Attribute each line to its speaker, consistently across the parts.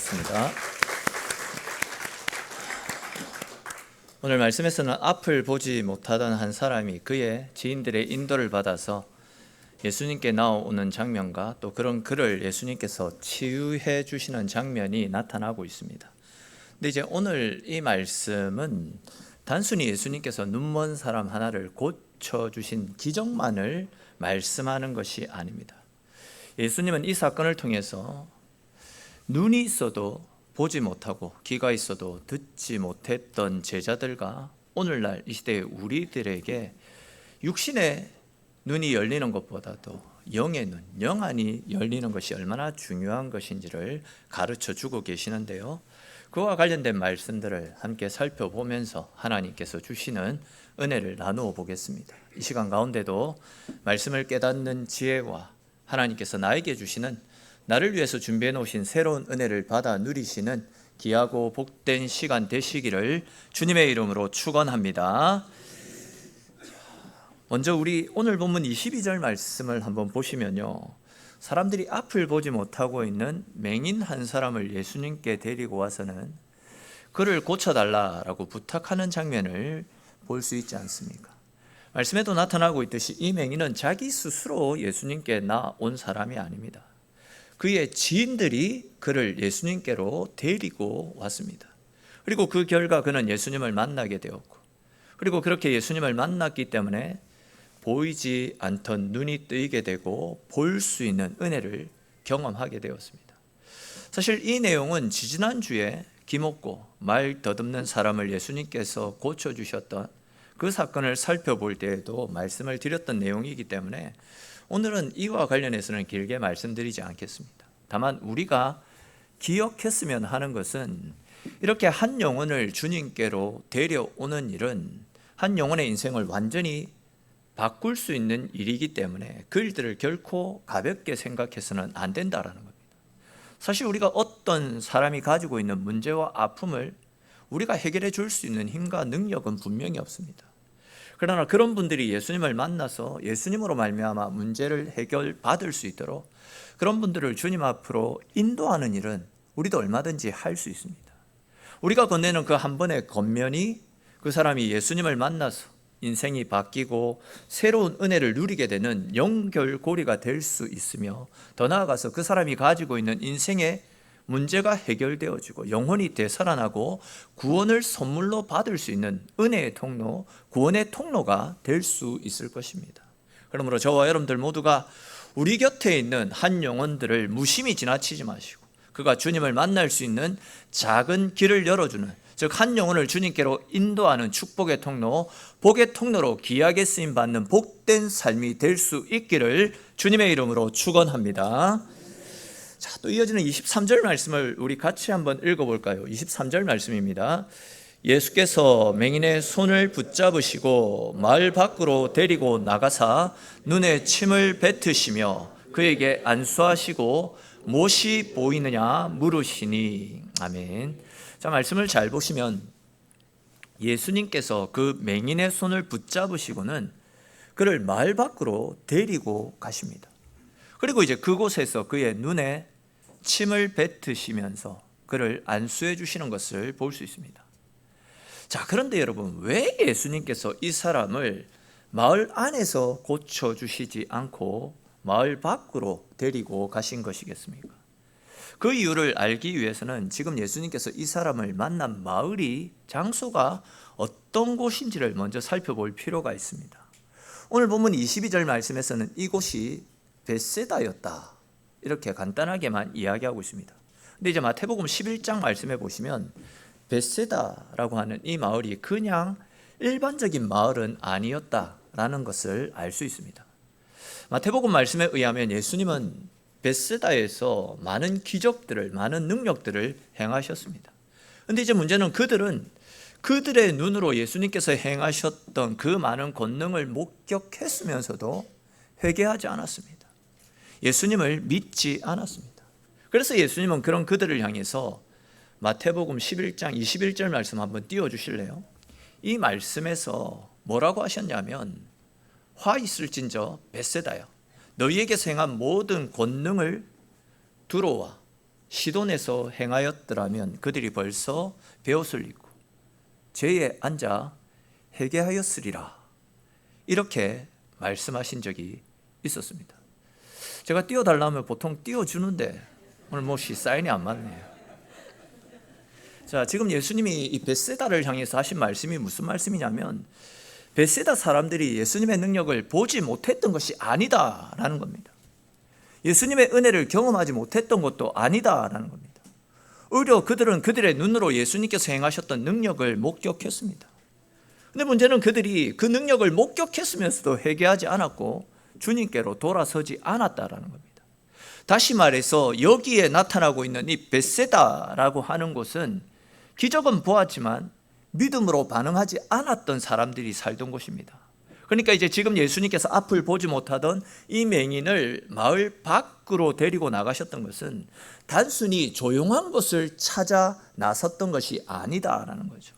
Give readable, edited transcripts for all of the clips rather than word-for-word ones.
Speaker 1: 나누겠습니다. 오늘 말씀에서는 앞을 보지 못하던 한 사람이 그의 지인들의 인도를 받아서 예수님께 나오는 장면과 또 그런 그를 예수님께서 치유해 주시는 장면이 나타나고 있습니다. 근데 이제 오늘 이 말씀은 단순히 예수님께서 눈먼 사람 하나를 고쳐주신 기적만을 말씀하는 것이 아닙니다. 예수님은 이 사건을 통해서 눈이 있어도 보지 못하고 귀가 있어도 듣지 못했던 제자들과 오늘날 이 시대의 우리들에게 육신의 눈이 열리는 것보다도 영의 눈, 영안이 열리는 것이 얼마나 중요한 것인지를 가르쳐 주고 계시는데요. 그와 관련된 말씀들을 함께 살펴보면서 하나님께서 주시는 은혜를 나누어 보겠습니다. 이 시간 가운데도 말씀을 깨닫는 지혜와 하나님께서 나에게 주시는 나를 위해서 준비해 놓으신 새로운 은혜를 받아 누리시는 귀하고 복된 시간 되시기를 주님의 이름으로 축원합니다. 먼저 우리 오늘 본문 22절 말씀을 한번 보시면요, 사람들이 앞을 보지 못하고 있는 맹인 한 사람을 예수님께 데리고 와서는 그를 고쳐달라라고 부탁하는 장면을 볼 수 있지 않습니까? 말씀에도 나타나고 있듯이 이 맹인은 자기 스스로 예수님께 나온 사람이 아닙니다. 그의 지인들이 그를 예수님께로 데리고 왔습니다. 그리고 그 결과 그는 예수님을 만나게 되었고, 그리고 그렇게 예수님을 만났기 때문에 보이지 않던 눈이 뜨이게 되고 볼 수 있는 은혜를 경험하게 되었습니다. 사실 이 내용은 지지난주에 기먹고 말 더듬는 사람을 예수님께서 고쳐주셨던 그 사건을 살펴볼 때에도 말씀을 드렸던 내용이기 때문에 오늘은 이와 관련해서는 길게 말씀드리지 않겠습니다. 다만 우리가 기억했으면 하는 것은 이렇게 한 영혼을 주님께로 데려오는 일은 한 영혼의 인생을 완전히 바꿀 수 있는 일이기 때문에 그 일들을 결코 가볍게 생각해서는 안 된다라는 겁니다. 사실 우리가 어떤 사람이 가지고 있는 문제와 아픔을 우리가 해결해 줄 수 있는 힘과 능력은 분명히 없습니다. 그러나 그런 분들이 예수님을 만나서 예수님으로 말미암아 문제를 해결받을 수 있도록 그런 분들을 주님 앞으로 인도하는 일은 우리도 얼마든지 할 수 있습니다. 우리가 건네는 그 한 번의 겉면이 그 사람이 예수님을 만나서 인생이 바뀌고 새로운 은혜를 누리게 되는 연결고리가 될 수 있으며, 더 나아가서 그 사람이 가지고 있는 인생의 문제가 해결되어지고 영혼이 되살아나고 구원을 선물로 받을 수 있는 은혜의 통로, 구원의 통로가 될 수 있을 것입니다. 그러므로 저와 여러분들 모두가 우리 곁에 있는 한 영혼들을 무심히 지나치지 마시고 그가 주님을 만날 수 있는 작은 길을 열어주는, 즉 한 영혼을 주님께로 인도하는 축복의 통로, 복의 통로로 귀하게 쓰임받는 복된 삶이 될 수 있기를 주님의 이름으로 축원합니다. 자, 또 이어지는 23절 말씀을 우리 같이 한번 읽어볼까요? 23절 말씀입니다. 예수께서 맹인의 손을 붙잡으시고 마을 밖으로 데리고 나가사 눈에 침을 뱉으시며 그에게 안수하시고 무엇이 보이느냐 물으시니. 아멘. 자, 말씀을 잘 보시면 예수님께서 그 맹인의 손을 붙잡으시고는 그를 마을 밖으로 데리고 가십니다. 그리고 이제 그곳에서 그의 눈에 침을 뱉으시면서 그를 안수해 주시는 것을 볼 수 있습니다. 자, 그런데 여러분, 왜 예수님께서 이 사람을 마을 안에서 고쳐주시지 않고 마을 밖으로 데리고 가신 것이겠습니까? 그 이유를 알기 위해서는 지금 예수님께서 이 사람을 만난 마을이, 장소가 어떤 곳인지를 먼저 살펴볼 필요가 있습니다. 오늘 본문 22절 말씀에서는 이곳이 벳세다였다, 이렇게 간단하게만 이야기하고 있습니다. 근데 이제 마태복음 11장 말씀해 보시면 벳세다라고 하는 이 마을이 그냥 일반적인 마을은 아니었다라는 것을 알 수 있습니다. 마태복음 말씀에 의하면 예수님은 벳세다에서 많은 기적들을, 많은 능력들을 행하셨습니다. 그런데 이제 문제는 그들의 눈으로 예수님께서 행하셨던 그 많은 권능을 목격했으면서도 회개하지 않았습니다. 예수님을 믿지 않았습니다. 그래서 예수님은 그런 그들을 향해서 마태복음 11장 21절 말씀 한번 띄워주실래요? 이 말씀에서 뭐라고 하셨냐면, 화 있을진저 벳세다여, 너희에게서 행한 모든 권능을 들어와 시돈에서 행하였더라면 그들이 벌써 베옷을 입고 제에 앉아 회개하였으리라, 이렇게 말씀하신 적이 있었습니다. 제가 띄워달라면 보통 띄워주는데 오늘 몹시 사인이 안 맞네요. 자, 지금 예수님이 이 벳세다를 향해서 하신 말씀이 무슨 말씀이냐면, 벳세다 사람들이 예수님의 능력을 보지 못했던 것이 아니다라는 겁니다. 예수님의 은혜를 경험하지 못했던 것도 아니다라는 겁니다. 오히려 그들은 그들의 눈으로 예수님께서 행하셨던 능력을 목격했습니다. 근데 문제는 그들이 그 능력을 목격했으면서도 회개하지 않았고 주님께로 돌아서지 않았다라는 겁니다. 다시 말해서 여기에 나타나고 있는 이 벳세다라고 하는 곳은 기적은 보았지만 믿음으로 반응하지 않았던 사람들이 살던 곳입니다. 그러니까 이제 지금 예수님께서 앞을 보지 못하던 이 맹인을 마을 밖으로 데리고 나가셨던 것은 단순히 조용한 곳을 찾아 나섰던 것이 아니다라는 거죠.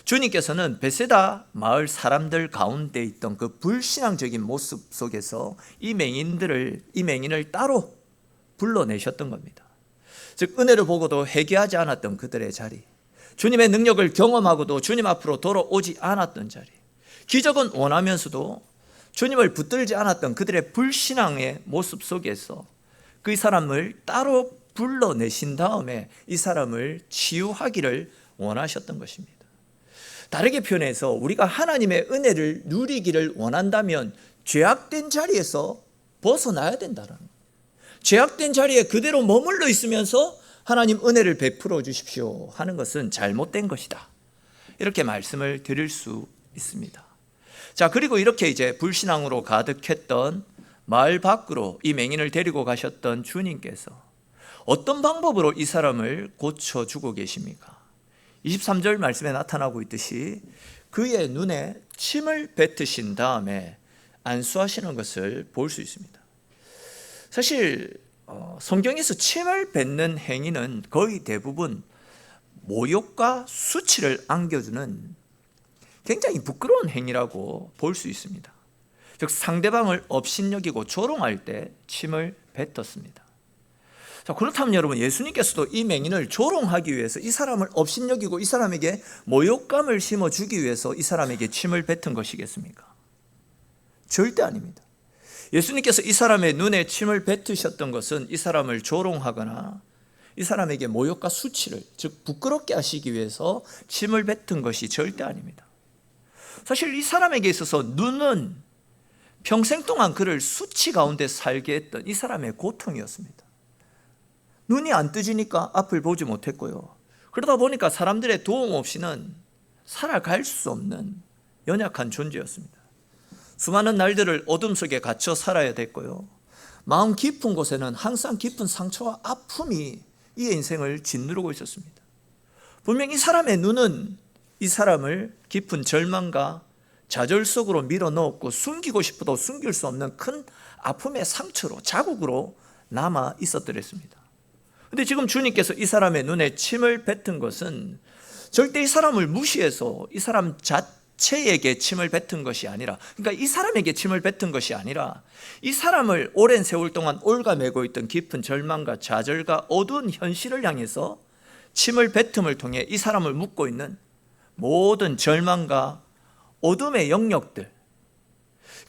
Speaker 1: 주님께서는 벳세다 마을 사람들 가운데 있던 그 불신앙적인 모습 속에서 이 맹인을 따로 불러내셨던 겁니다. 즉, 은혜를 보고도 회개하지 않았던 그들의 자리, 주님의 능력을 경험하고도 주님 앞으로 돌아오지 않았던 자리, 기적은 원하면서도 주님을 붙들지 않았던 그들의 불신앙의 모습 속에서 그 사람을 따로 불러내신 다음에 이 사람을 치유하기를 원하셨던 것입니다. 다르게 표현해서 우리가 하나님의 은혜를 누리기를 원한다면 죄악된 자리에서 벗어나야 된다는 거예요. 죄악된 자리에 그대로 머물러 있으면서 하나님 은혜를 베풀어 주십시오 하는 것은 잘못된 것이다, 이렇게 말씀을 드릴 수 있습니다. 자, 그리고 이렇게 이제 불신앙으로 가득했던 마을 밖으로 이 맹인을 데리고 가셨던 주님께서 어떤 방법으로 이 사람을 고쳐주고 계십니까? 23절 말씀에 나타나고 있듯이 그의 눈에 침을 뱉으신 다음에 안수하시는 것을 볼 수 있습니다. 사실 성경에서 침을 뱉는 행위는 거의 대부분 모욕과 수치를 안겨주는 굉장히 부끄러운 행위라고 볼 수 있습니다. 즉, 상대방을 업신여기고 조롱할 때 침을 뱉었습니다. 자, 그렇다면 여러분, 예수님께서도 이 맹인을 조롱하기 위해서, 이 사람을 업신여기고 이 사람에게 모욕감을 심어주기 위해서 이 사람에게 침을 뱉은 것이겠습니까? 절대 아닙니다. 예수님께서 이 사람의 눈에 침을 뱉으셨던 것은 이 사람을 조롱하거나 이 사람에게 모욕과 수치를, 즉 부끄럽게 하시기 위해서 침을 뱉은 것이 절대 아닙니다. 사실 이 사람에게 있어서 눈은 평생 동안 그를 수치 가운데 살게 했던 이 사람의 고통이었습니다. 눈이 안 뜨지니까 앞을 보지 못했고요. 그러다 보니까 사람들의 도움 없이는 살아갈 수 없는 연약한 존재였습니다. 수많은 날들을 어둠 속에 갇혀 살아야 됐고요. 마음 깊은 곳에는 항상 깊은 상처와 아픔이 이 인생을 짓누르고 있었습니다. 분명 이 사람의 눈은 이 사람을 깊은 절망과 좌절 속으로 밀어넣었고 숨기고 싶어도 숨길 수 없는 큰 아픔의 상처로, 자국으로 남아 있었더랬습니다. 그런데 지금 주님께서 이 사람의 눈에 침을 뱉은 것은 절대 이 사람을 무시해서 이 사람 자체에게 침을 뱉은 것이 아니라, 그러니까 이 사람에게 침을 뱉은 것이 아니라 이 사람을 오랜 세월 동안 옭아매고 있던 깊은 절망과 좌절과 어두운 현실을 향해서 침을 뱉음을 통해 이 사람을 묶고 있는 모든 절망과 어둠의 영역들,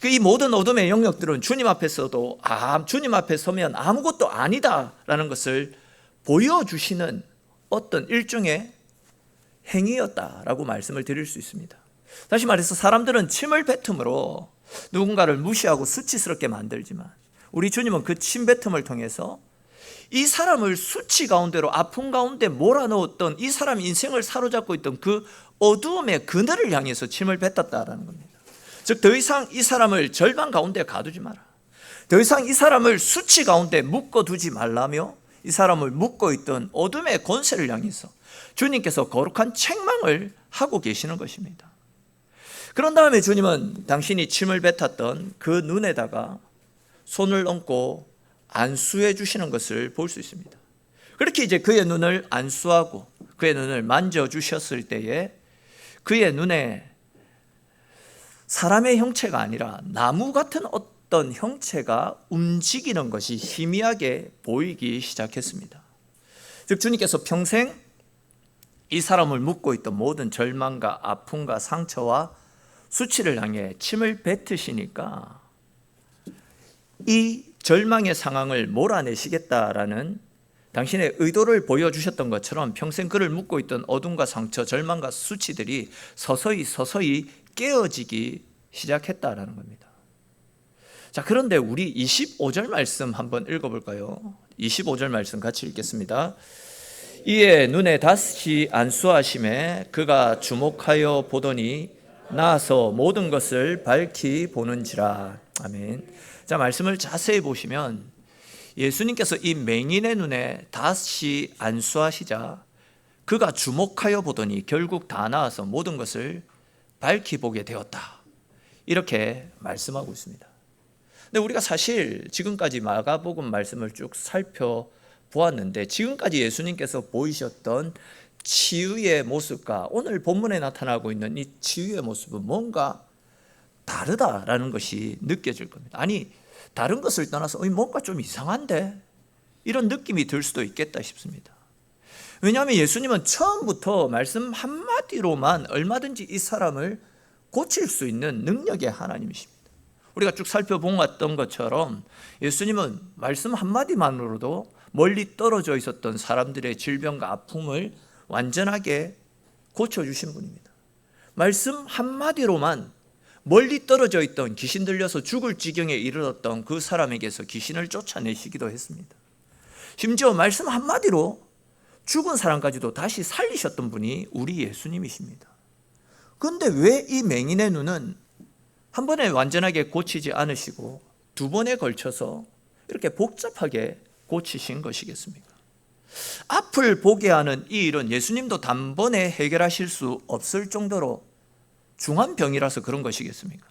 Speaker 1: 이 모든 어둠의 영역들은 주님 앞에서도 주님 앞에 서면 아무것도 아니다라는 것을 보여주시는 어떤 일종의 행위였다라고 말씀을 드릴 수 있습니다. 다시 말해서 사람들은 침을 뱉음으로 누군가를 무시하고 수치스럽게 만들지만 우리 주님은 그 침 뱉음을 통해서 이 사람을 수치 가운데로, 아픔 가운데 몰아넣었던, 이 사람 인생을 사로잡고 있던 그 어두움의 그늘을 향해서 침을 뱉었다라는 겁니다. 즉, 더 이상 이 사람을 절망 가운데 가두지 마라, 더 이상 이 사람을 수치 가운데 묶어두지 말라며 이 사람을 묶고 있던 어둠의 권세를 향해서 주님께서 거룩한 책망을 하고 계시는 것입니다. 그런 다음에 주님은 당신이 침을 뱉었던 그 눈에다가 손을 얹고 안수해 주시는 것을 볼 수 있습니다. 그렇게 이제 그의 눈을 안수하고 그의 눈을 만져주셨을 때에 그의 눈에 사람의 형체가 아니라 나무 같은 어떤 형체가 움직이는 것이 희미하게 보이기 시작했습니다. 즉 주님께서 평생 이 사람을 묶고 있던 모든 절망과 아픔과 상처와 수치를 향해 침을 뱉으시니까 이 절망의 상황을 몰아내시겠다라는 당신의 의도를 보여주셨던 것처럼 평생 그를 묶고 있던 어둠과 상처, 절망과 수치들이 서서히 깨어지기 시작했다라는 겁니다. 자, 그런데 우리 25절 말씀 한번 읽어볼까요? 25절 말씀 같이 읽겠습니다. 이에 눈에 다시 안수하심에 그가 주목하여 보더니 나아서 모든 것을 밝히 보는지라. 아멘. 자, 말씀을 자세히 보시면 예수님께서 이 맹인의 눈에 다시 안수하시자 그가 주목하여 보더니 결국 다 나아서 모든 것을 밝히 보게 되었다. 이렇게 말씀하고 있습니다. 근데 우리가 사실 지금까지 마가복음 말씀을 쭉 살펴보았는데 지금까지 예수님께서 보이셨던 치유의 모습과 오늘 본문에 나타나고 있는 이 치유의 모습은 뭔가 다르다라는 것이 느껴질 겁니다. 아니, 다른 것을 떠나서 뭔가 좀 이상한데? 이런 느낌이 들 수도 있겠다 싶습니다. 왜냐하면 예수님은 처음부터 말씀 한마디로만 얼마든지 이 사람을 고칠 수 있는 능력의 하나님이십니다. 우리가 쭉 살펴본 것처럼 예수님은 말씀 한마디만으로도 멀리 떨어져 있었던 사람들의 질병과 아픔을 완전하게 고쳐주신 분입니다. 말씀 한마디로만 멀리 떨어져 있던 귀신 들려서 죽을 지경에 이르렀던 그 사람에게서 귀신을 쫓아내시기도 했습니다. 심지어 말씀 한마디로 죽은 사람까지도 다시 살리셨던 분이 우리 예수님이십니다. 그런데 왜 이 맹인의 눈은 한 번에 완전하게 고치지 않으시고 두 번에 걸쳐서 이렇게 복잡하게 고치신 것이겠습니까? 앞을 보게 하는 이 일은 예수님도 단번에 해결하실 수 없을 정도로 중한 병이라서 그런 것이겠습니까?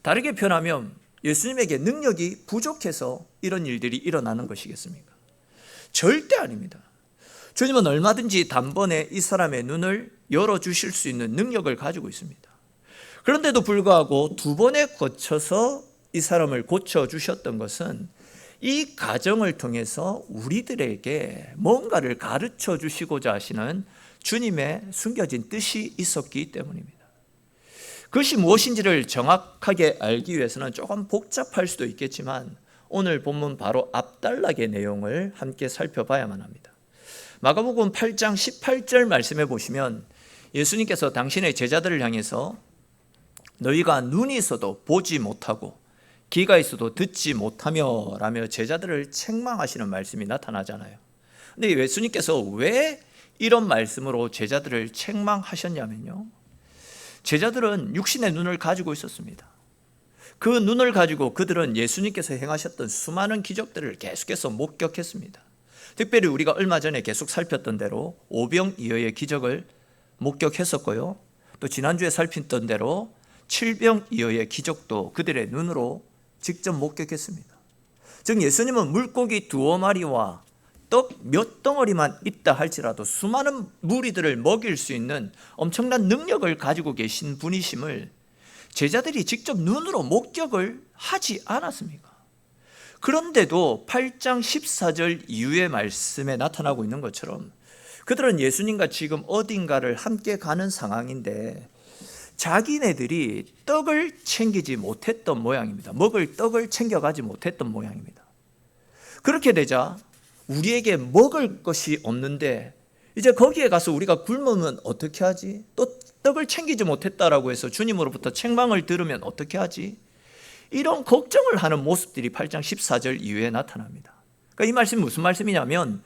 Speaker 1: 다르게 표현하면 예수님에게 능력이 부족해서 이런 일들이 일어나는 것이겠습니까? 절대 아닙니다. 주님은 얼마든지 단번에 이 사람의 눈을 열어주실 수 있는 능력을 가지고 있습니다. 그런데도 불구하고 두 번에 거쳐서 이 사람을 고쳐주셨던 것은 이 과정을 통해서 우리들에게 뭔가를 가르쳐 주시고자 하시는 주님의 숨겨진 뜻이 있었기 때문입니다. 그것이 무엇인지를 정확하게 알기 위해서는 조금 복잡할 수도 있겠지만 오늘 본문 바로 앞단락의 내용을 함께 살펴봐야만 합니다. 마가복음 8장 18절 말씀해 보시면 예수님께서 당신의 제자들을 향해서 너희가 눈이 있어도 보지 못하고 귀가 있어도 듣지 못하며 라며 제자들을 책망하시는 말씀이 나타나잖아요. 근데 예수님께서 왜 이런 말씀으로 제자들을 책망하셨냐면요, 제자들은 육신의 눈을 가지고 있었습니다. 그 눈을 가지고 그들은 예수님께서 행하셨던 수많은 기적들을 계속해서 목격했습니다. 특별히 우리가 얼마 전에 계속 살폈던 대로 오병이어의 기적을 목격했었고요, 또 지난주에 살폈던 대로 칠병이어의 기적도 그들의 눈으로 직접 목격했습니다. 즉 예수님은 물고기 2마리와 떡 몇 덩어리만 있다 할지라도 수많은 무리들을 먹일 수 있는 엄청난 능력을 가지고 계신 분이심을 제자들이 직접 눈으로 목격을 하지 않았습니까? 그런데도 8장 14절 이후의 말씀에 나타나고 있는 것처럼 그들은 예수님과 지금 어딘가를 함께 가는 상황인데 자기네들이 떡을 챙기지 못했던 모양입니다. 먹을 떡을 챙겨가지 못했던 모양입니다. 그렇게 되자 우리에게 먹을 것이 없는데 이제 거기에 가서 우리가 굶으면 어떻게 하지? 또 떡을 챙기지 못했다라고 해서 주님으로부터 책망을 들으면 어떻게 하지? 이런 걱정을 하는 모습들이 8장 14절 이후에 나타납니다. 그러니까 이 말씀이 무슨 말씀이냐면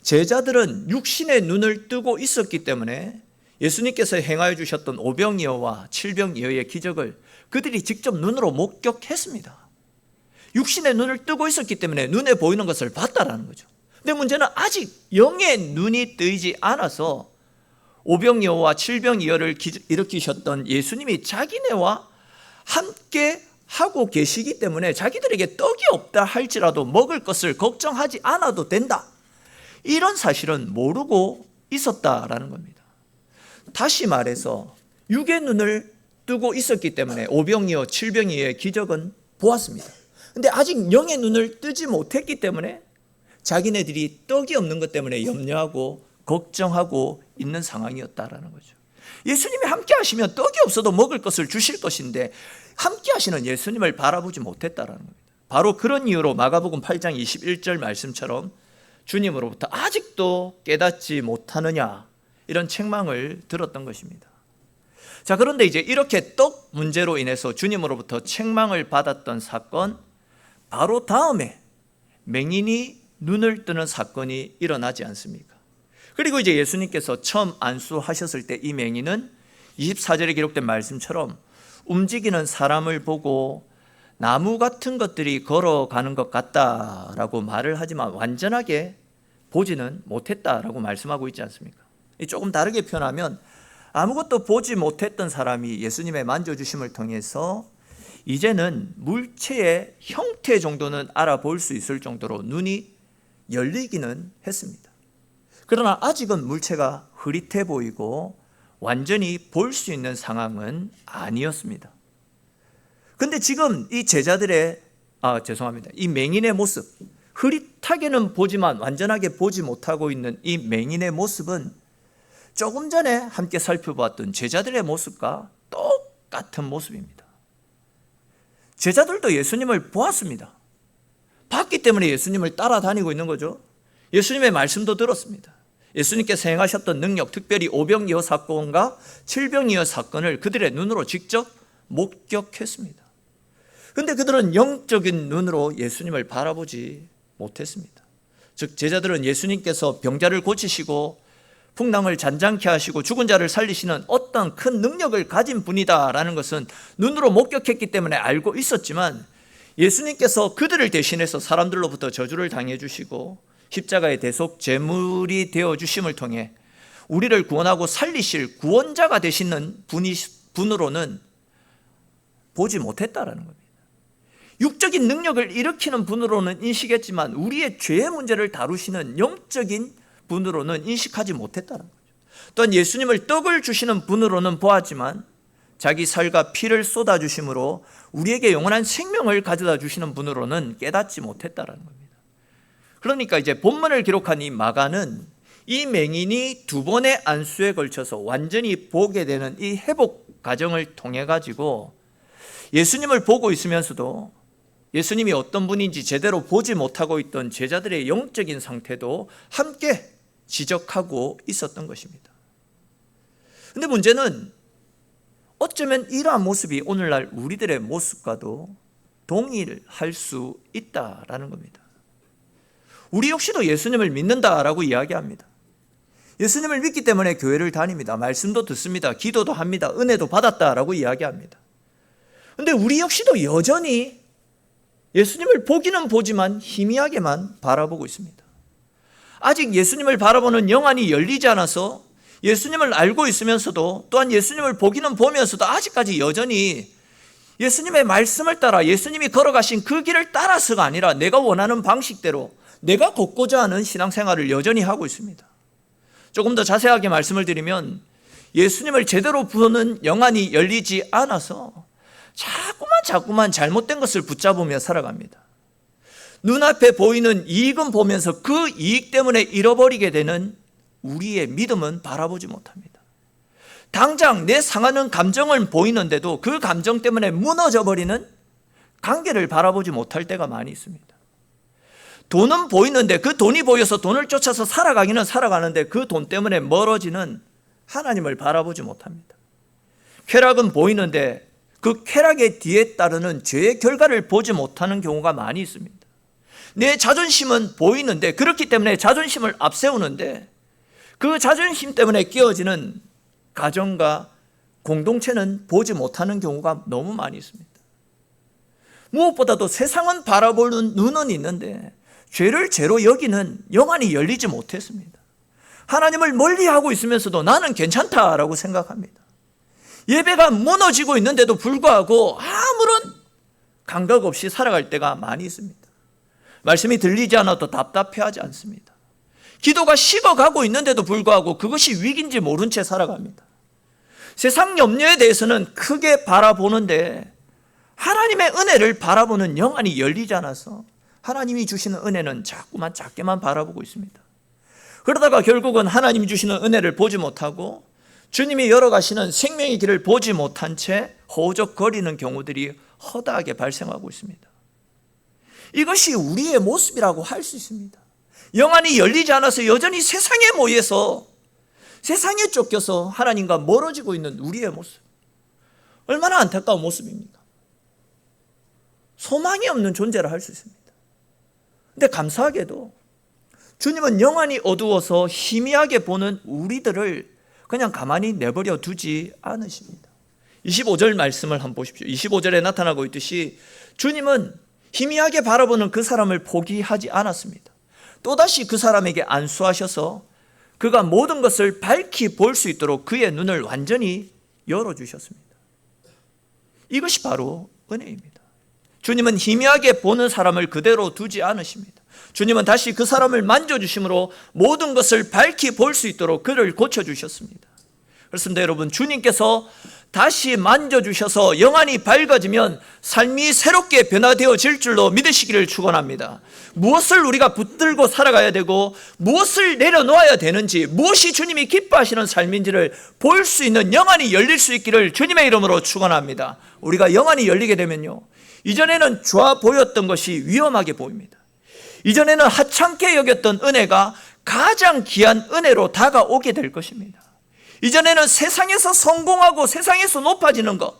Speaker 1: 제자들은 육신의 눈을 뜨고 있었기 때문에 예수님께서 행하여 주셨던 오병이어와 칠병이어의 기적을 그들이 직접 눈으로 목격했습니다. 육신의 눈을 뜨고 있었기 때문에 눈에 보이는 것을 봤다라는 거죠. 근데 문제는 아직 영의 눈이 뜨이지 않아서 오병이어와 칠병이어를 일으키셨던 예수님이 자기네와 함께 하고 계시기 때문에 자기들에게 떡이 없다 할지라도 먹을 것을 걱정하지 않아도 된다, 이런 사실은 모르고 있었다라는 겁니다. 다시 말해서 육의 눈을 뜨고 있었기 때문에 오병이어 칠병이어의 기적은 보았습니다. 근데 아직 영의 눈을 뜨지 못했기 때문에 자기네들이 떡이 없는 것 때문에 염려하고 걱정하고 있는 상황이었다라는 거죠. 예수님이 함께 하시면 떡이 없어도 먹을 것을 주실 것인데 함께 하시는 예수님을 바라보지 못했다라는 겁니다. 바로 그런 이유로 마가복음 8장 21절 말씀처럼 주님으로부터 아직도 깨닫지 못하느냐 이런 책망을 들었던 것입니다. 자, 그런데 이제 이렇게 떡 문제로 인해서 주님으로부터 책망을 받았던 사건, 바로 다음에 맹인이 눈을 뜨는 사건이 일어나지 않습니까? 그리고 이제 예수님께서 처음 안수하셨을 때 이 맹인은 24절에 기록된 말씀처럼 움직이는 사람을 보고 나무 같은 것들이 걸어가는 것 같다라고 말을 하지만 완전하게 보지는 못했다라고 말씀하고 있지 않습니까? 조금 다르게 표현하면 아무것도 보지 못했던 사람이 예수님의 만져주심을 통해서 이제는 물체의 형태 정도는 알아볼 수 있을 정도로 눈이 열리기는 했습니다. 그러나 아직은 물체가 흐릿해 보이고 완전히 볼 수 있는 상황은 아니었습니다. 근데 지금 이 제자들의 이 맹인의 모습, 흐릿하게는 보지만 완전하게 보지 못하고 있는 이 맹인의 모습은 조금 전에 함께 살펴보았던 제자들의 모습과 똑같은 모습입니다. 제자들도 예수님을 보았습니다. 봤기 때문에 예수님을 따라다니고 있는 거죠. 예수님의 말씀도 들었습니다. 예수님께서 행하셨던 능력, 특별히 오병이어 사건과 칠병이어 사건을 그들의 눈으로 직접 목격했습니다. 그런데 그들은 영적인 눈으로 예수님을 바라보지 못했습니다. 즉 제자들은 예수님께서 병자를 고치시고 풍랑을 잔잔케 하시고 죽은 자를 살리시는 어떤 큰 능력을 가진 분이다라는 것은 눈으로 목격했기 때문에 알고 있었지만 예수님께서 그들을 대신해서 사람들로부터 저주를 당해 주시고 십자가의 대속 제물이 되어 주심을 통해 우리를 구원하고 살리실 구원자가 되시는 분으로는 보지 못했다라는 겁니다. 육적인 능력을 일으키는 분으로는 인식했지만 우리의 죄의 문제를 다루시는 영적인 분으로는 인식하지 못했다는 거죠. 또한 예수님을 떡을 주시는 분으로는 보았지만 자기 살과 피를 쏟아주심으로 우리에게 영원한 생명을 가져다 주시는 분으로는 깨닫지 못했다는 겁니다. 그러니까 이제 본문을 기록한 이 마가는 이 맹인이 두 번의 안수에 걸쳐서 완전히 보게 되는 이 회복 과정을 통해 가지고 예수님을 보고 있으면서도 예수님이 어떤 분인지 제대로 보지 못하고 있던 제자들의 영적인 상태도 함께 지적하고 있었던 것입니다. 그런데 문제는 어쩌면 이러한 모습이 오늘날 우리들의 모습과도 동일할 수 있다라는 겁니다. 우리 역시도 예수님을 믿는다라고 이야기합니다. 예수님을 믿기 때문에 교회를 다닙니다. 말씀도 듣습니다. 기도도 합니다. 은혜도 받았다라고 이야기합니다. 그런데 우리 역시도 여전히 예수님을 보기는 보지만 희미하게만 바라보고 있습니다. 아직 예수님을 바라보는 영안이 열리지 않아서 예수님을 알고 있으면서도 또한 예수님을 보기는 보면서도 아직까지 여전히 예수님의 말씀을 따라 예수님이 걸어가신 그 길을 따라서가 아니라 내가 원하는 방식대로 내가 걷고자 하는 신앙생활을 여전히 하고 있습니다. 조금 더 자세하게 말씀을 드리면 예수님을 제대로 보는 영안이 열리지 않아서 자꾸만 잘못된 것을 붙잡으며 살아갑니다. 눈앞에 보이는 이익은 보면서 그 이익 때문에 잃어버리게 되는 우리의 믿음은 바라보지 못합니다. 당장 내 상하는 감정은 보이는데도 그 감정 때문에 무너져버리는 관계를 바라보지 못할 때가 많이 있습니다. 돈은 보이는데 그 돈이 보여서 돈을 쫓아서 살아가기는 살아가는데 그 돈 때문에 멀어지는 하나님을 바라보지 못합니다. 쾌락은 보이는데 그 쾌락의 뒤에 따르는 죄의 결과를 보지 못하는 경우가 많이 있습니다. 내 자존심은 보이는데 그렇기 때문에 자존심을 앞세우는데 그 자존심 때문에 끼어지는 가정과 공동체는 보지 못하는 경우가 너무 많이 있습니다. 무엇보다도 세상은 바라보는 눈은 있는데 죄를 죄로 여기는 영안이 열리지 못했습니다. 하나님을 멀리하고 있으면서도 나는 괜찮다라고 생각합니다. 예배가 무너지고 있는데도 불구하고 아무런 감각 없이 살아갈 때가 많이 있습니다. 말씀이 들리지 않아도 답답해하지 않습니다. 기도가 식어가고 있는데도 불구하고 그것이 위기인지 모른 채 살아갑니다. 세상 염려에 대해서는 크게 바라보는데 하나님의 은혜를 바라보는 영안이 열리지 않아서 하나님이 주시는 은혜는 자꾸만 작게만 바라보고 있습니다. 그러다가 결국은 하나님이 주시는 은혜를 보지 못하고 주님이 열어가시는 생명의 길을 보지 못한 채 허우적거리는 경우들이 허다하게 발생하고 있습니다. 이것이 우리의 모습이라고 할 수 있습니다. 영안이 열리지 않아서 여전히 세상에 모여서 세상에 쫓겨서 하나님과 멀어지고 있는 우리의 모습, 얼마나 안타까운 모습입니까? 소망이 없는 존재라 할 수 있습니다. 근데 감사하게도 주님은 영안이 어두워서 희미하게 보는 우리들을 그냥 가만히 내버려 두지 않으십니다. 25절 말씀을 한번 보십시오. 25절에 나타나고 있듯이 주님은 희미하게 바라보는 그 사람을 포기하지 않았습니다. 또다시 그 사람에게 안수하셔서 그가 모든 것을 밝히 볼 수 있도록 그의 눈을 완전히 열어주셨습니다. 이것이 바로 은혜입니다. 주님은 희미하게 보는 사람을 그대로 두지 않으십니다. 주님은 다시 그 사람을 만져주심으로 모든 것을 밝히 볼 수 있도록 그를 고쳐주셨습니다. 그렇습니다. 여러분, 주님께서 다시 만져주셔서 영안이 밝아지면 삶이 새롭게 변화되어질 줄로 믿으시기를 축원합니다. 무엇을 우리가 붙들고 살아가야 되고 무엇을 내려놓아야 되는지, 무엇이 주님이 기뻐하시는 삶인지를 볼 수 있는 영안이 열릴 수 있기를 주님의 이름으로 축원합니다. 우리가 영안이 열리게 되면요, 이전에는 좋아 보였던 것이 위험하게 보입니다. 이전에는 하찮게 여겼던 은혜가 가장 귀한 은혜로 다가오게 될 것입니다. 이전에는 세상에서 성공하고 세상에서 높아지는 것,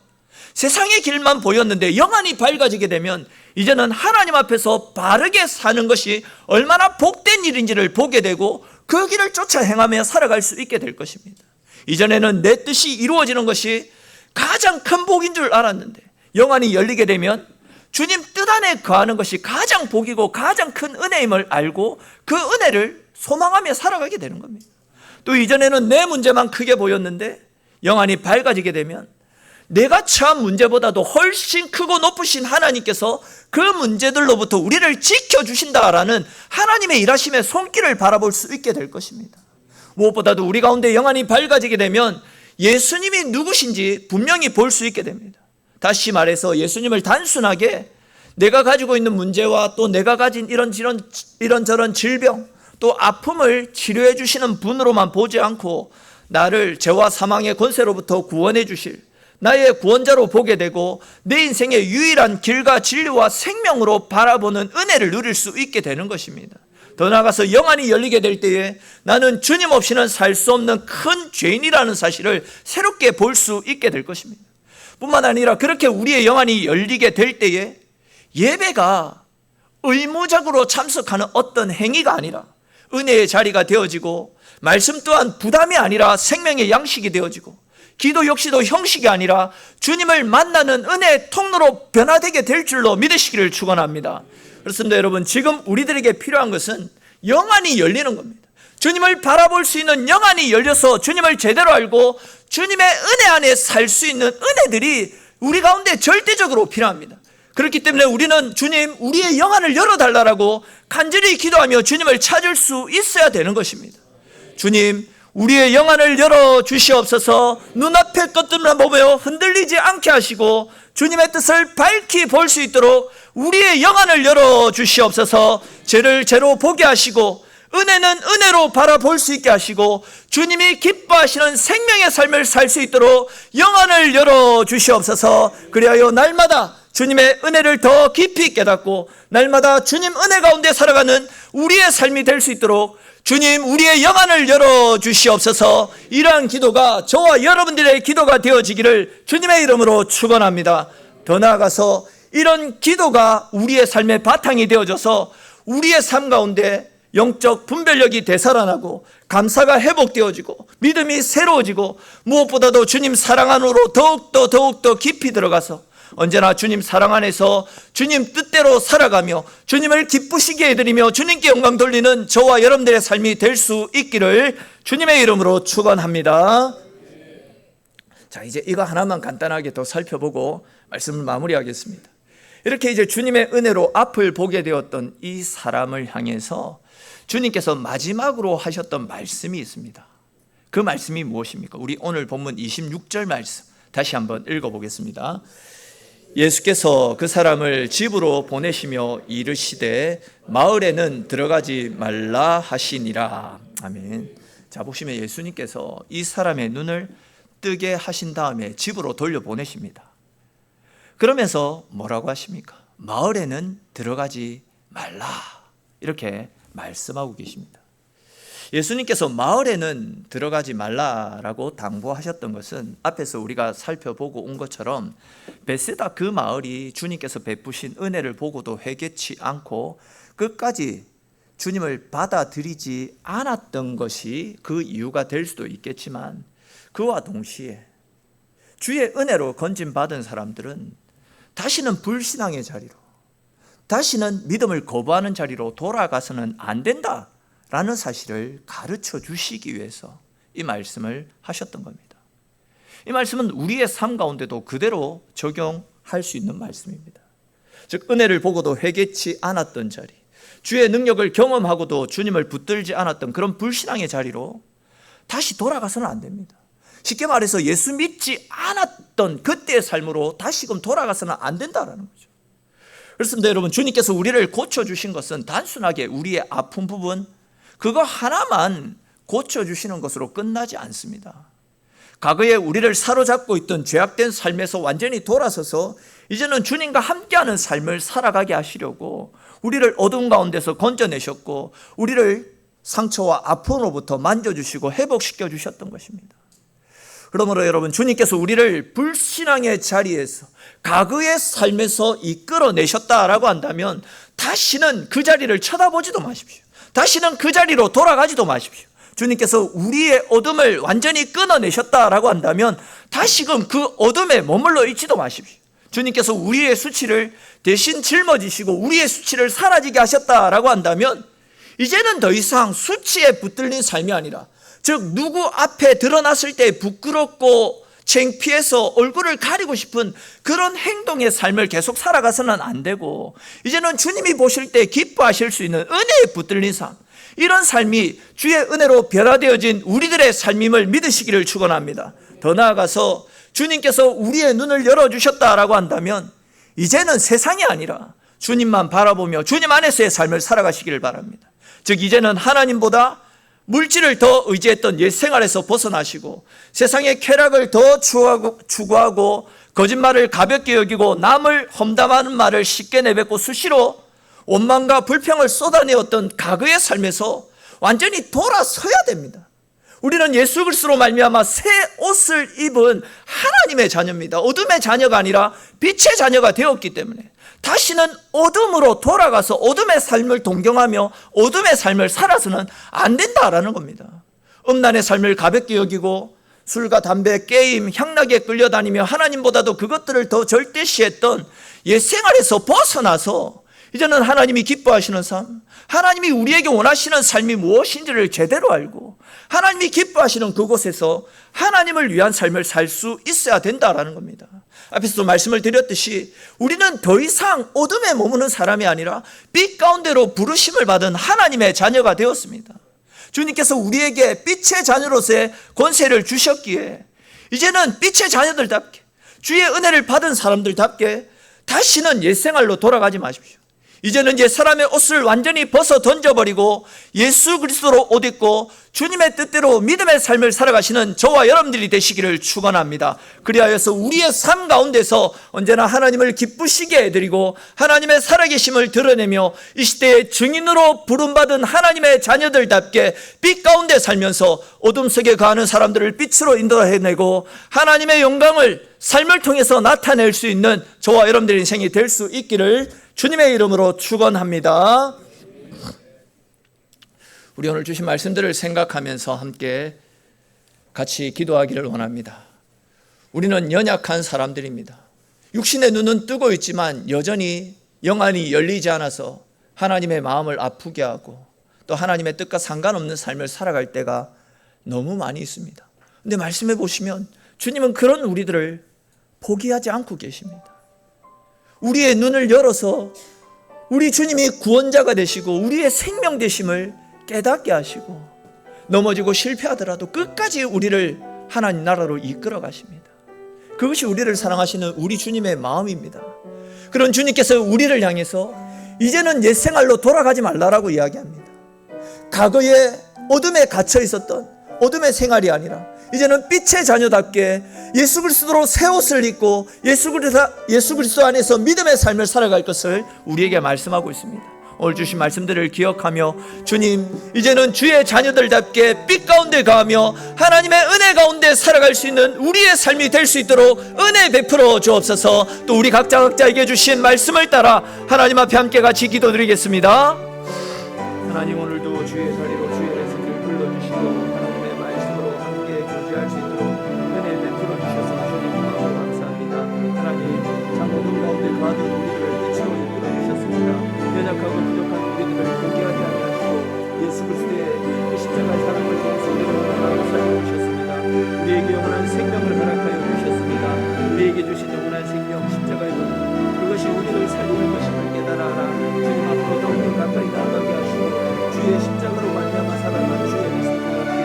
Speaker 1: 세상의 길만 보였는데 영안이 밝아지게 되면 이제는 하나님 앞에서 바르게 사는 것이 얼마나 복된 일인지를 보게 되고 그 길을 쫓아 행하며 살아갈 수 있게 될 것입니다. 이전에는 내 뜻이 이루어지는 것이 가장 큰 복인 줄 알았는데 영안이 열리게 되면 주님 뜻 안에 거하는 것이 가장 복이고 가장 큰 은혜임을 알고 그 은혜를 소망하며 살아가게 되는 겁니다. 또 이전에는 내 문제만 크게 보였는데 영안이 밝아지게 되면 내가 처한 문제보다도 훨씬 크고 높으신 하나님께서 그 문제들로부터 우리를 지켜주신다라는 하나님의 일하심의 손길을 바라볼 수 있게 될 것입니다. 무엇보다도 우리 가운데 영안이 밝아지게 되면 예수님이 누구신지 분명히 볼 수 있게 됩니다. 다시 말해서 예수님을 단순하게 내가 가지고 있는 문제와 또 내가 가진 이런저런 질병, 또 아픔을 치료해 주시는 분으로만 보지 않고 나를 죄와 사망의 권세로부터 구원해 주실 나의 구원자로 보게 되고 내 인생의 유일한 길과 진리와 생명으로 바라보는 은혜를 누릴 수 있게 되는 것입니다. 더 나아가서 영안이 열리게 될 때에 나는 주님 없이는 살 수 없는 큰 죄인이라는 사실을 새롭게 볼 수 있게 될 것입니다. 뿐만 아니라 그렇게 우리의 영안이 열리게 될 때에 예배가 의무적으로 참석하는 어떤 행위가 아니라 은혜의 자리가 되어지고 말씀 또한 부담이 아니라 생명의 양식이 되어지고 기도 역시도 형식이 아니라 주님을 만나는 은혜의 통로로 변화되게 될 줄로 믿으시기를 축원합니다. 그렇습니다. 여러분, 지금 우리들에게 필요한 것은 영안이 열리는 겁니다. 주님을 바라볼 수 있는 영안이 열려서 주님을 제대로 알고 주님의 은혜 안에 살 수 있는 은혜들이 우리 가운데 절대적으로 필요합니다. 그렇기 때문에 우리는 주님, 우리의 영안을 열어달라고 간절히 기도하며 주님을 찾을 수 있어야 되는 것입니다. 주님, 우리의 영안을 열어주시옵소서. 눈앞의 것들만 보며 흔들리지 않게 하시고 주님의 뜻을 밝히 볼 수 있도록 우리의 영안을 열어주시옵소서. 죄를 죄로 보게 하시고 은혜는 은혜로 바라볼 수 있게 하시고 주님이 기뻐하시는 생명의 삶을 살 수 있도록 영안을 열어주시옵소서. 그리하여 날마다 주님의 은혜를 더 깊이 깨닫고 날마다 주님 은혜 가운데 살아가는 우리의 삶이 될 수 있도록 주님, 우리의 영안을 열어주시옵소서. 이러한 기도가 저와 여러분들의 기도가 되어지기를 주님의 이름으로 축원합니다. 더 나아가서 이런 기도가 우리의 삶의 바탕이 되어져서 우리의 삶 가운데 영적 분별력이 되살아나고 감사가 회복되어지고 믿음이 새로워지고 무엇보다도 주님 사랑 안으로 더욱더 깊이 들어가서 언제나 주님 사랑 안에서 주님 뜻대로 살아가며 주님을 기쁘시게 해드리며 주님께 영광 돌리는 저와 여러분들의 삶이 될 수 있기를 주님의 이름으로 축원합니다. 자, 이제 이거 하나만 간단하게 더 살펴보고 말씀을 마무리하겠습니다. 이렇게 이제 주님의 은혜로 앞을 보게 되었던 이 사람을 향해서 주님께서 마지막으로 하셨던 말씀이 있습니다. 그 말씀이 무엇입니까? 우리 오늘 본문 26절 말씀 다시 한번 읽어보겠습니다. 예수께서 그 사람을 집으로 보내시며 이르시되 마을에는 들어가지 말라 하시니라. 아멘. 자, 보시면 예수님께서 이 사람의 눈을 뜨게 하신 다음에 집으로 돌려보내십니다. 그러면서 뭐라고 하십니까? 마을에는 들어가지 말라, 이렇게 말씀하고 계십니다. 예수님께서 마을에는 들어가지 말라라고 당부하셨던 것은 앞에서 우리가 살펴보고 온 것처럼 베세다 그 마을이 주님께서 베푸신 은혜를 보고도 회개치 않고 끝까지 주님을 받아들이지 않았던 것이 그 이유가 될 수도 있겠지만, 그와 동시에 주의 은혜로 건진받은 사람들은 다시는 불신앙의 자리로, 다시는 믿음을 거부하는 자리로 돌아가서는 안 된다라는 사실을 가르쳐 주시기 위해서 이 말씀을 하셨던 겁니다. 이 말씀은 우리의 삶 가운데도 그대로 적용할 수 있는 말씀입니다. 즉, 은혜를 보고도 회개치 않았던 자리, 주의 능력을 경험하고도 주님을 붙들지 않았던 그런 불신앙의 자리로 다시 돌아가서는 안 됩니다. 쉽게 말해서 예수 믿지 않았던 그때의 삶으로 다시금 돌아가서는 안 된다라는 거죠. 그렇습니다. 여러분, 주님께서 우리를 고쳐주신 것은 단순하게 우리의 아픈 부분, 그거 하나만 고쳐주시는 것으로 끝나지 않습니다. 과거에 우리를 사로잡고 있던 죄악된 삶에서 완전히 돌아서서 이제는 주님과 함께하는 삶을 살아가게 하시려고 우리를 어둠 가운데서 건져내셨고, 우리를 상처와 아픔으로부터 만져주시고 회복시켜 주셨던 것입니다. 그러므로 여러분, 주님께서 우리를 불신앙의 자리에서, 과거의 삶에서 이끌어내셨다라고 한다면 다시는 그 자리를 쳐다보지도 마십시오. 다시는 그 자리로 돌아가지도 마십시오. 주님께서 우리의 어둠을 완전히 끊어내셨다라고 한다면 다시금 그 어둠에 머물러 있지도 마십시오. 주님께서 우리의 수치를 대신 짊어지시고 우리의 수치를 사라지게 하셨다라고 한다면 이제는 더 이상 수치에 붙들린 삶이 아니라, 즉 누구 앞에 드러났을 때 부끄럽고 창피해서 얼굴을 가리고 싶은 그런 행동의 삶을 계속 살아가서는 안 되고, 이제는 주님이 보실 때 기뻐하실 수 있는 은혜에 붙들린 삶, 이런 삶이 주의 은혜로 변화되어진 우리들의 삶임을 믿으시기를 축원합니다. 더 나아가서 주님께서 우리의 눈을 열어주셨다라고 한다면 이제는 세상이 아니라 주님만 바라보며 주님 안에서의 삶을 살아가시기를 바랍니다. 즉, 이제는 하나님보다 물질을 더 의지했던 옛 생활에서 벗어나시고 세상의 쾌락을 더 추구하고 거짓말을 가볍게 여기고 남을 험담하는 말을 쉽게 내뱉고 수시로 원망과 불평을 쏟아내었던 과거의 삶에서 완전히 돌아서야 됩니다. 우리는 예수 그리스도로 말미암아 새 옷을 입은 하나님의 자녀입니다. 어둠의 자녀가 아니라 빛의 자녀가 되었기 때문에 다시는 어둠으로 돌아가서 어둠의 삶을 동경하며 어둠의 삶을 살아서는 안 된다라는 겁니다. 음란의 삶을 가볍게 여기고 술과 담배, 게임, 향락에 끌려다니며 하나님보다도 그것들을 더 절대시했던 옛 생활에서 벗어나서 이제는 하나님이 기뻐하시는 삶, 하나님이 우리에게 원하시는 삶이 무엇인지를 제대로 알고 하나님이 기뻐하시는 그곳에서 하나님을 위한 삶을 살 수 있어야 된다라는 겁니다. 앞에서도 말씀을 드렸듯이 우리는 더 이상 어둠에 머무는 사람이 아니라 빛 가운데로 부르심을 받은 하나님의 자녀가 되었습니다. 주님께서 우리에게 빛의 자녀로서의 권세를 주셨기에 이제는 빛의 자녀들답게, 주의 은혜를 받은 사람들답게 다시는 옛생활로 돌아가지 마십시오. 이제는 옛 사람의 옷을 완전히 벗어 던져버리고 예수 그리스도로 옷 입고 주님의 뜻대로 믿음의 삶을 살아가시는 저와 여러분들이 되시기를 축원합니다. 그리하여서 우리의 삶 가운데서 언제나 하나님을 기쁘시게 해드리고 하나님의 살아계심을 드러내며 이 시대의 증인으로 부름받은 하나님의 자녀들답게 빛 가운데 살면서 어둠 속에 거하는 사람들을 빛으로 인도해내고 하나님의 영광을 삶을 통해서 나타낼 수 있는 저와 여러분들의 인생이 될 수 있기를 주님의 이름으로 축원합니다. 우리 오늘 주신 말씀들을 생각하면서 함께 같이 기도하기를 원합니다. 우리는 연약한 사람들입니다. 육신의 눈은 뜨고 있지만 여전히 영안이 열리지 않아서 하나님의 마음을 아프게 하고 또 하나님의 뜻과 상관없는 삶을 살아갈 때가 너무 많이 있습니다. 그런데 말씀해 보시면 주님은 그런 우리들을 포기하지 않고 계십니다. 우리의 눈을 열어서 우리 주님이 구원자가 되시고 우리의 생명 되심을 깨닫게 하시고 넘어지고 실패하더라도 끝까지 우리를 하나님 나라로 이끌어 가십니다. 그것이 우리를 사랑하시는 우리 주님의 마음입니다. 그런 주님께서 우리를 향해서 이제는 옛 생활로 돌아가지 말라라고 이야기합니다. 과거에 어둠에 갇혀 있었던 어둠의 생활이 아니라 이제는 빛의 자녀답게 예수 그리스도로 새 옷을 입고 예수 그리스도 안에서 믿음의 삶을 살아갈 것을 우리에게 말씀하고 있습니다. 오늘 주신 말씀들을 기억하며 주님, 이제는 주의 자녀들답게 빛 가운데 가며 하나님의 은혜 가운데 살아갈 수 있는 우리의 삶이 될 수 있도록 은혜 베풀어 주옵소서. 또 우리 각자에게 주신 말씀을 따라 하나님 앞에 함께 같이 기도드리겠습니다. 하나님, 오늘도 주의 자리로 주의 말씀을 불러주시고 하나님의 말씀으로 함께 교제할 수 있도록 은혜 베풀어 주셔서 주님 너무 감사합니다. 하나님, 장로들 가운데 가득 우리를 빛으로 이끌어 주셨습니다. 연약하고 부족한 우리들을 포기하지 아니하시고 예수 그리스도의 십자가의 사랑을 통해서 우리를 원하고 살려주셨습니다. 우리에게 영원한 생명을 허락하여 주셨습니다. 우리에게 주신 영원한 생명 십자가의 복, 그것이 우리를 살리는 것임을 깨달아라. 주님 앞으로 더욱더 가까이 나아가게 하시고 주의 십자가로 말미암아 살아가는 주의 말씀을 함께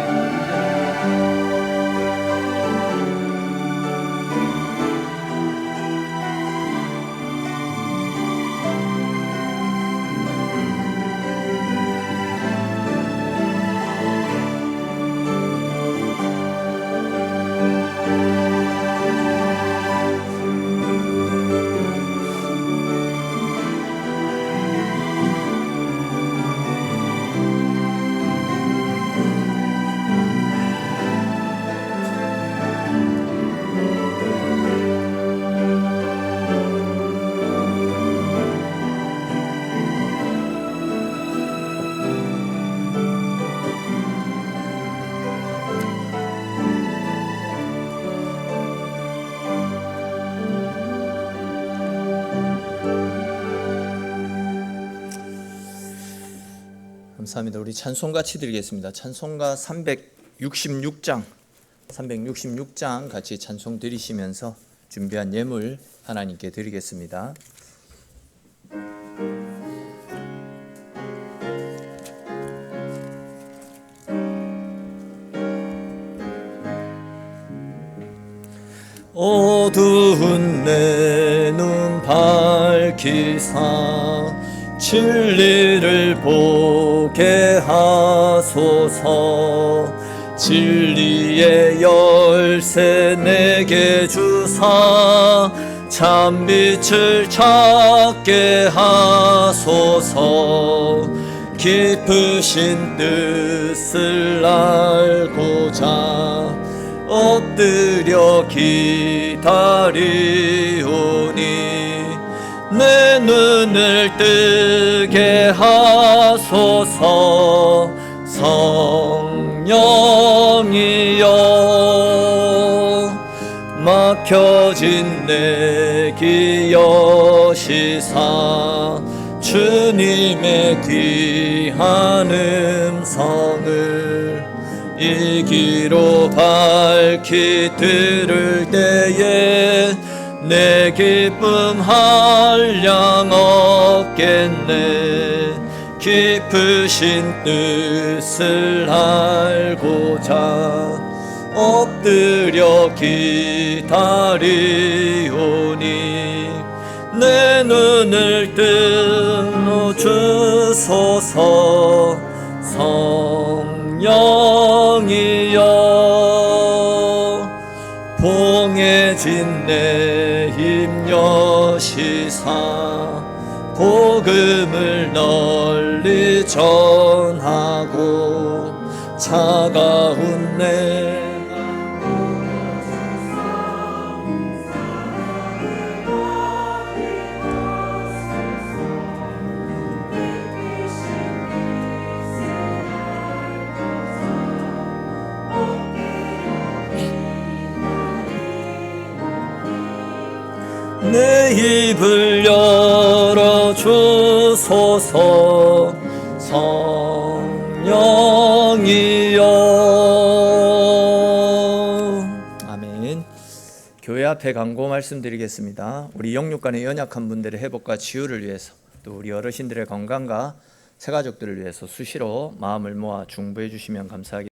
Speaker 1: 감사합니다. 우리 찬송 같이 드리겠습니다. 찬송가 366장 같이 찬송 드리시면서 준비한 예물 하나님께 드리겠습니다. 어두운 내 눈 밝히사 진리를 보게 하소서. 진리의 열쇠 내게 주사 참빛을 찾게 하소서. 깊으신 뜻을 알고자 엎드려 기다리오니 내 눈을 뜨게 하소서. 성령이여 막혀진 내 귀 여시사 주님의 귀한 음성을 이 귀로 밝히 들을 때에 내 기쁨 한량 없겠네. 깊으신 뜻을 알고자 엎드려 기다리오니 내 눈을 뜨어 주소서. 성령이여 봉해진 내 힘 여시사 복음을 널리 전하고 차가운 내 내 입을 열어 주소서. 성령이여. 아멘. 교회 앞에 간구 말씀드리겠습니다. 우리 영육간의 연약한 분들의 회복과 치유를 위해서, 또 우리 어르신들의 건강과 새가족들을 위해서 수시로 마음을 모아 중보해 주시면 감사하겠습니다.